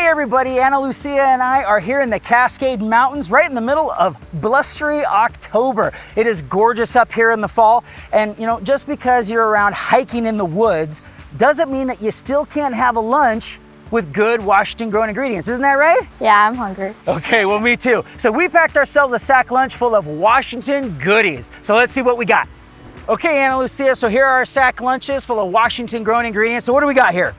everybody, Ana Lucia and I are here in the Cascade Mountains right in the middle of blustery October. It is gorgeous up here in the fall, and you know, just because you're around hiking in the woods doesn't mean that you still can't have a lunch with good Washington grown ingredients. Isn't that right? Yeah, I'm hungry. Okay, well, me too. So we packed ourselves a sack lunch full of Washington goodies. So let's see what we got. Okay, Ana Lucia, so here are our sack lunches full of Washington grown ingredients. So what do we got here?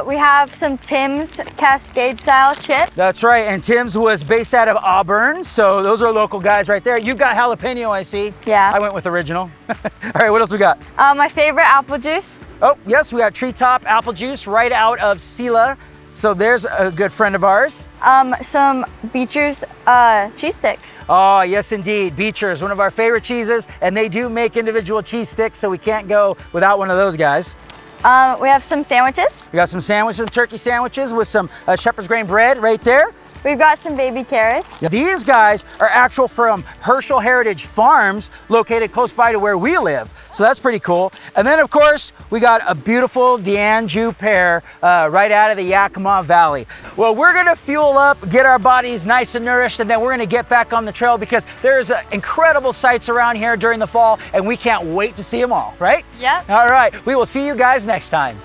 We have some Tim's Cascade style chip. That's right, and Tim's was based out of Auburn, so those are local guys right there. You've got jalapeno, I see. Yeah. I went with original. All right, what else we got? My favorite apple juice. Oh, yes, we got Treetop apple juice right out of Sela. So there's a good friend of ours. Some Beecher's cheese sticks. Oh, yes, indeed. Beecher's, one of our favorite cheeses, and they do make individual cheese sticks, so we can't go without one of those guys. We have some sandwiches. We got some sandwiches, some turkey sandwiches with some shepherd's grain bread right there. We've got some baby carrots. Yeah, these guys are actual from Herschel Heritage Farms located close by to where we live. So that's pretty cool. And then of course, we got a beautiful D'Anjou pear right out of the Yakima Valley. Well, we're gonna fuel up, get our bodies nice and nourished, and then we're gonna get back on the trail because there's incredible sights around here during the fall and we can't wait to see them all, right? Yep. All right, we will see you guys next time.